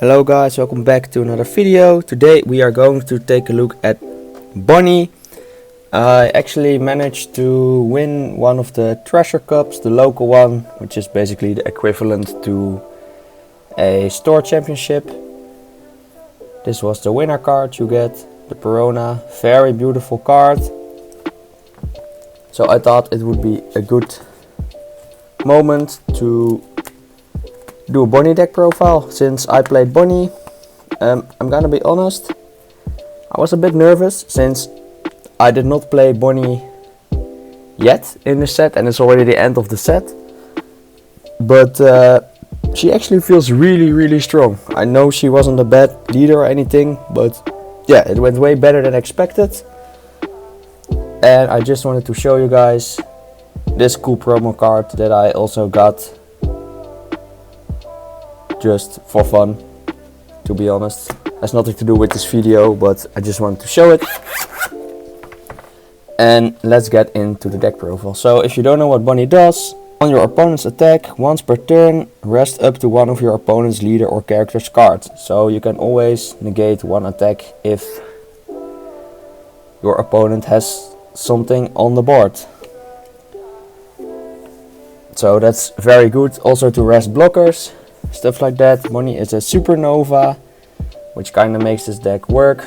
Hello guys, welcome back to another video. Today we are going to take a look at Bonney. I actually managed to win one of the treasure cups, the local one, which is basically the equivalent to a store championship. This was the winner card you get, the Perona, very beautiful card. So I thought it would be a good moment to do a Bonney deck profile since I played Bonney. I'm gonna be honest, I was a bit nervous since I did not play Bonney yet in the set and it's already the end of the set. But she actually feels really strong. I know she wasn't a bad leader or anything, but yeah, it went way better than expected. And I just wanted to show you guys this cool promo card that I also got just for fun, to be honest. Has nothing to do with this video, but I just wanted to show it. And let's get into the deck profile. So if you don't know what Bonney does, on your opponent's attack, once per turn, rest up to one of your opponent's leader or character's cards. So you can always negate one attack if your opponent has something on the board. So that's very good. Also to rest blockers, stuff like that. Bonney is a supernova, which kind of makes this deck work.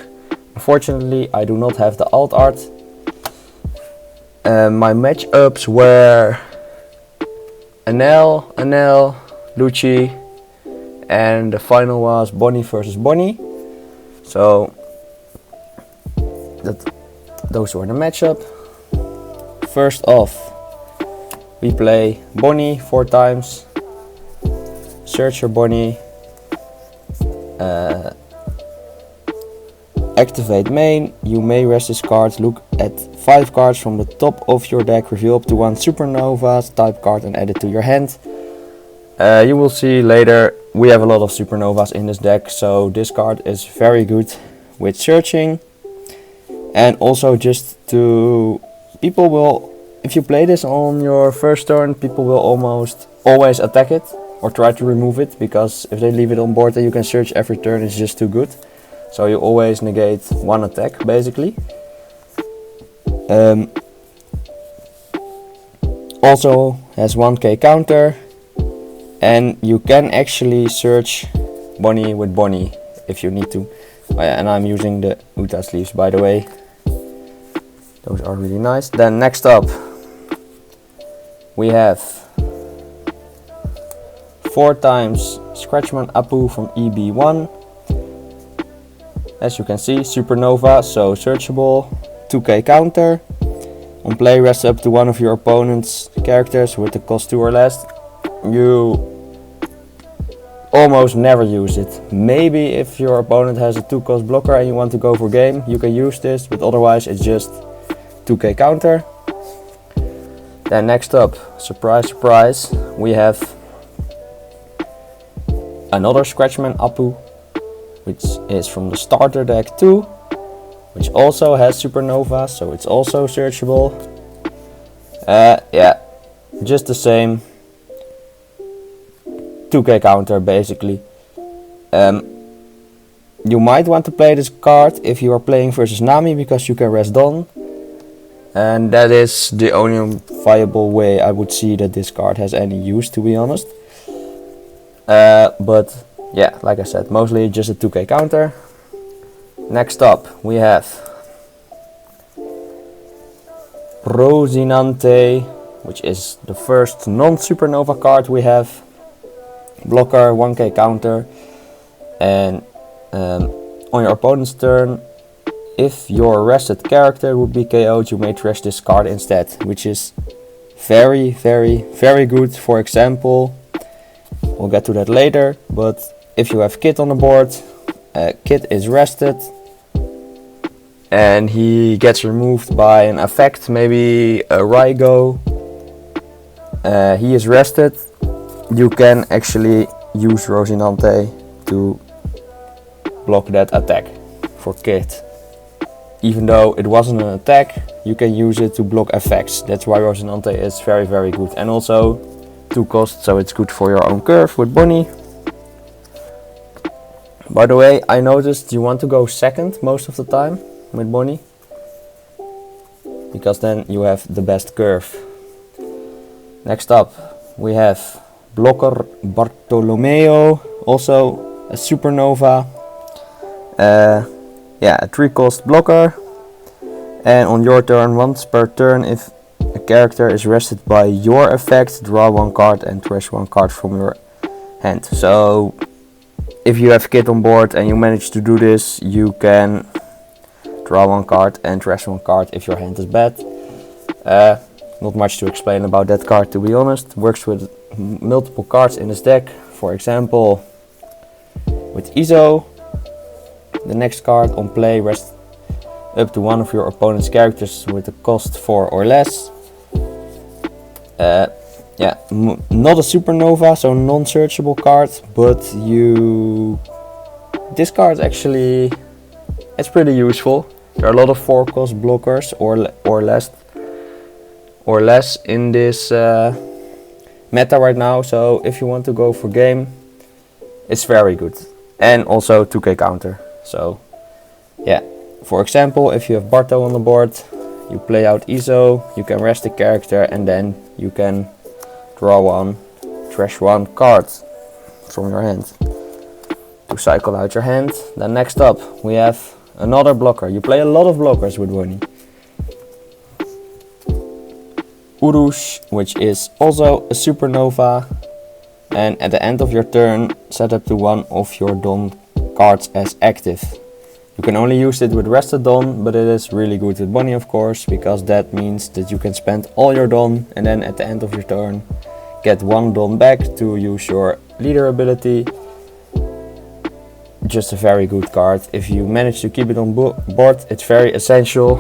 Unfortunately, I do not have the alt art. My matchups were Enel, Lucci, and the final was Bonney versus Bonney. So those were the matchup. First off, we play Bonney 4 times. Search your Bonney, activate main. You may rest this card. Look at 5 cards from the top of your deck, reveal up to 1 supernovas type card and add it to your hand. You will see later we have a lot of supernovas in this deck, so this card is very good with searching. And also just to, people will, if you play this on your first turn, people will almost always attack it or try to remove it, because if they leave it on board then you can search every turn, it's just too good. So you always negate one attack basically. Also has 1k counter, and you can actually search Bonney with Bonney if you need to. Oh yeah, and I'm using the Uta sleeves, by the way. Those are really nice. Then next up we have 4 times Scratchman Apu from EB1. As you can see, supernova, so searchable, 2k counter. On play, rest up to one of your opponent's characters with the cost 2 or less. You almost never use it. Maybe if your opponent has a 2 cost blocker and you want to go for game, you can use this, but otherwise it's just 2k counter. Then next up, surprise surprise, we have another Scratchman Apu, which is from the starter deck too, which also has supernova, so it's also searchable. Yeah, just the same, 2k counter basically. You might want to play this card if you are playing versus Nami, because you can rest Don, and that is the only viable way I would see that this card has any use, to be honest. But yeah, like I said, mostly just a 2k counter. Next up we have Rosinante, which is the first non-supernova card we have. Blocker, 1k counter, and on your opponent's turn, if your rested character would be KO'd, you may trash this card instead, which is very good. For example, we'll get to that later, but if you have Kit on the board, Kit is rested and he gets removed by an effect, maybe a Rygo. He is rested. You can actually use Rosinante to block that attack for Kit. Even though it wasn't an attack, you can use it to block effects. That's why Rosinante is very good. And also 2 cost, so it's good for your own curve with Bonney. By the way, I noticed you want to go second most of the time with Bonney, because then you have the best curve. Next up we have blocker Bartolomeo, also a supernova. Yeah, a 3-cost blocker, and on your turn, once per turn, if a character is rested by your effect, draw 1 card and trash 1 card from your hand. So if you have Kit on board and you manage to do this, you can draw 1 card and trash 1 card if your hand is bad. Not much to explain about that card, to be honest. Works with multiple cards in this deck. For example, with Izo, the next card on play rests up to one of your opponent's characters with a cost 4 or less. Yeah, not a supernova, so non-searchable card, but this card actually, it's pretty useful. There are a lot of 4-cost blockers or less in this meta right now, so if you want to go for game, it's very good. And also 2k counter. So yeah, for example, if you have Barto on the board, you play out Izo, you can rest the character, and then you can draw 1, trash 1 card from your hand to cycle out your hand. Then next up we have another blocker. You play a lot of blockers with Bonney. Urush, which is also a supernova, and at the end of your turn set up to one of your Don cards as active. You can only use it with rested Don, but it is really good with Bonney, of course, because that means that you can spend all your Don and then at the end of your turn get 1 Don back to use your leader ability. Just a very good card. If you manage to keep it on board, it's very essential.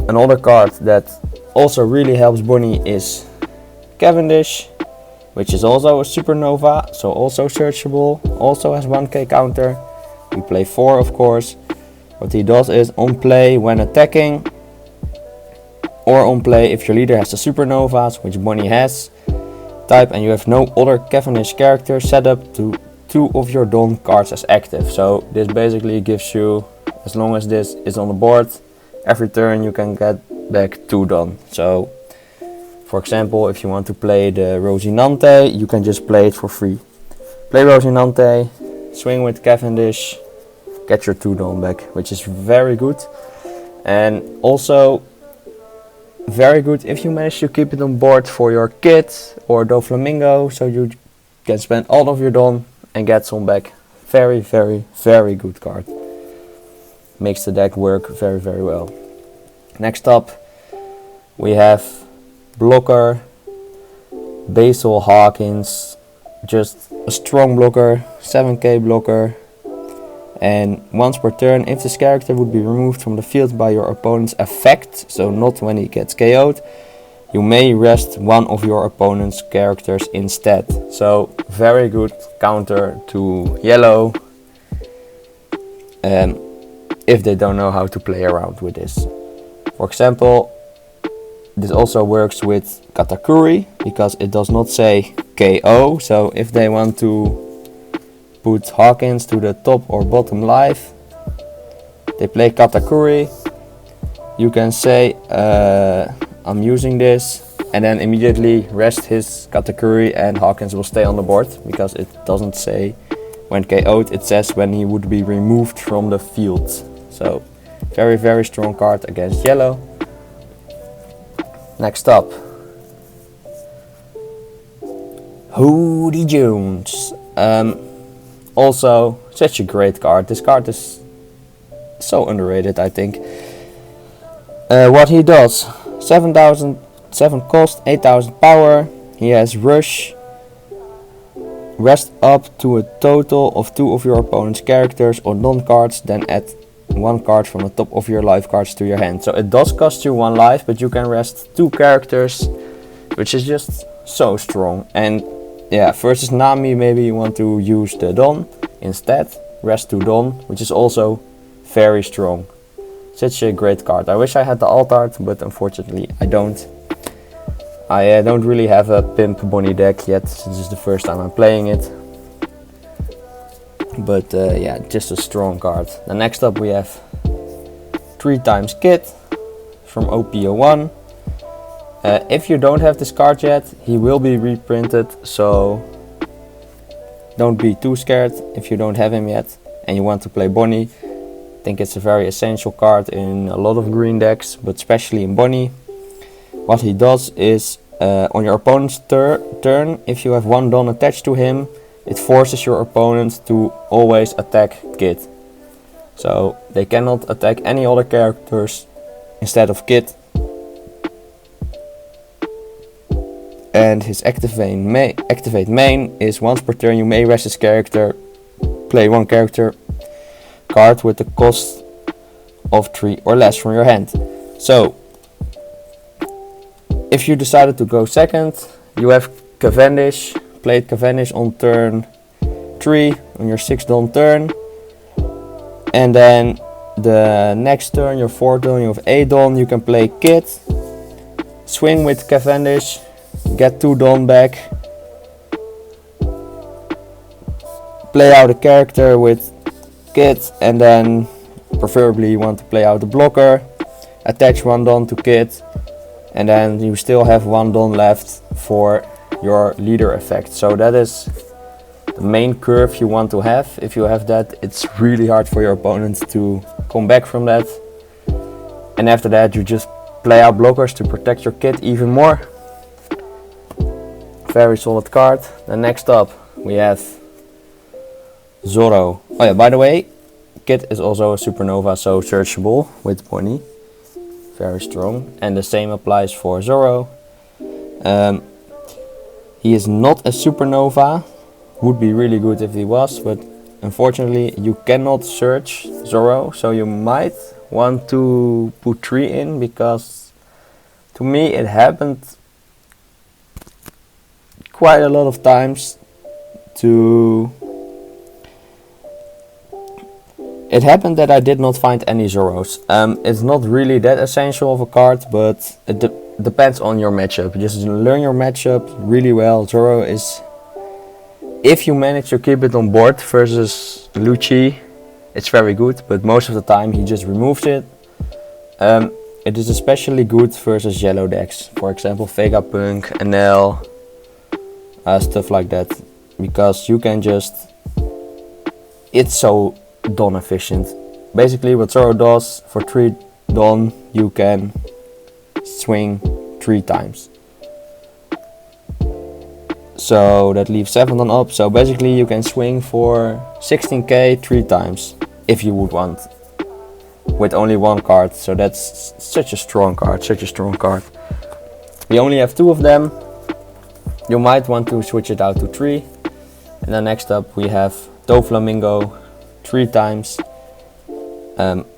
Another card that also really helps Bonney is Cavendish, which is also a supernova, so also searchable, also has 1k counter. We play 4, of course. What he does is, on play when attacking, or on play if your leader has the supernovas, which Bonney has, type and you have no other Cavendish character, set up to 2 of your Don cards as active. So this basically gives you, as long as this is on the board, every turn you can get back 2 Don. So for example, if you want to play the Rosinante, you can just play it for free. Play Rosinante, swing with Cavendish, get your 2 Don back, which is very good. And also very good if you manage to keep it on board for your Kit or Doflamingo, so you can spend all of your Don and get some back. Very, very, very good card. Makes the deck work very, very well. Next up we have blocker Basil Hawkins, just a strong blocker, 7k blocker, and once per turn, if this character would be removed from the field by your opponent's effect, so not when he gets KO'd, you may rest one of your opponent's characters instead. So very good counter to yellow, if they don't know how to play around with this. For example, this also works with Katakuri, because it does not say KO, so if they want to put Hawkins to the top or bottom life, they play Katakuri, you can say I'm using this, and then immediately rest his Katakuri and Hawkins will stay on the board, because it doesn't say when KO'd, it says when he would be removed from the field. So very, very strong card against yellow. Next up, Hoodie Jones. Also such a great card. This card is so underrated, I think. What he does, 7,007 cost, 8,000 power. He has rush, rest up to a total of 2 of your opponent's characters or non-cards, then add 1 card from the top of your life cards to your hand. So it does cost you 1 life, but you can rest 2 characters, which is just so strong. And yeah, versus Nami, maybe you want to use the Don instead, rest 2 Don, which is also very strong. Such a great card. I wish I had the alt art, but unfortunately I don't. I don't really have a Pimp Bonney deck yet, since it's the first time I'm playing it. but yeah, just a strong card. The next up we have 3 times Kid from OP-07. If you don't have this card yet, he will be reprinted, so don't be too scared if you don't have him yet and you want to play Bonney. I think it's a very essential card in a lot of green decks, but especially in Bonney. What he does is, on your opponent's turn, if you have 1 Don attached to him, it forces your opponent to always attack Kid. So they cannot attack any other characters instead of Kid. And his activate main is once per turn you may rest his character, play 1 character card with the cost of 3 or less from your hand. So if you decided to go second, you have Cavendish, played Cavendish on turn 3 on your 6th Don turn, and then the next turn, your 4th Don, you have 8 Don, you can play Kid, swing with Cavendish, get 2 Don back, play out a character with Kid, and then preferably you want to play out the blocker, attach 1 Don to Kid, and then you still have 1 Don left for your leader effect. So that is the main curve you want to have. If you have that, it's really hard for your opponent to come back from that. And after that you just play out blockers to protect your Kid even more. Very solid card. Then next up we have Zorro. Oh yeah, by the way, Kid is also a supernova, so searchable with Bonney. Very strong. And the same applies for Zorro. He is not a supernova. Would be really good if he was, but unfortunately you cannot search Zorro, so you might want to put 3 in, because to me it happened quite a lot of times It happened that I did not find any Zorros. It's not really that essential of a card, but it depends on your matchup. Just learn your matchup really well. Zorro is, if you manage to keep it on board versus Lucci, it's very good, but most of the time he just removes it. It is especially good versus yellow decks, for example Vegapunk, Enel, stuff like that, because you can just, it's so Don efficient. Basically what Zorro does, for 3 Don you can swing 3 times. So that leaves 7 Don up, so basically you can swing for 16k 3 times if you would want, with only 1 card. So that's such a strong card, We only have 2 of them. You might want to switch it out to 3. And then next up we have Doflamingo 3 times.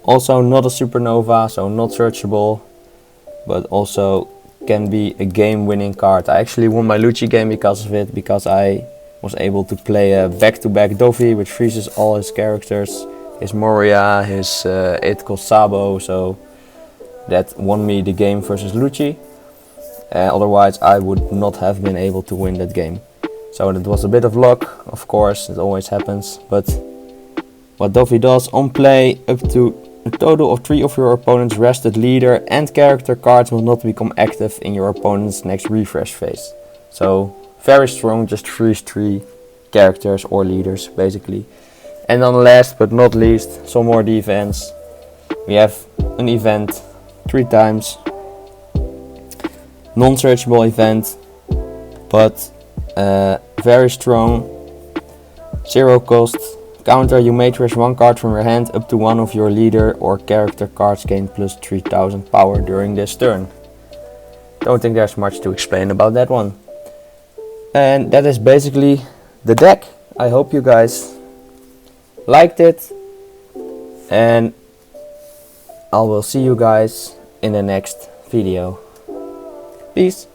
Also not a supernova, so not searchable, but also can be a game winning card. I actually won my Lucci game because of it, because I was able to play a back-to-back Dofi which freezes all his characters, his Moria, his 8 cost Sabo, so that won me the game versus Lucci. Otherwise I would not have been able to win that game. So that was a bit of luck, of course, it always happens, but what Dofi does, on play, up to a total of 3 of your opponent's rested leader and character cards will not become active in your opponent's next refresh phase. So very strong, just freeze 3 characters or leaders basically. And then last but not least, some more defense. We have an event 3 times. Non-searchable event, but very strong. 0 cost. Counter, you may trash 1 card from your hand up to 1 of your leader or character cards gain plus 3000 power during this turn. Don't think there's much to explain about that one. And that is basically the deck. I hope you guys liked it, and I will see you guys in the next video. Peace.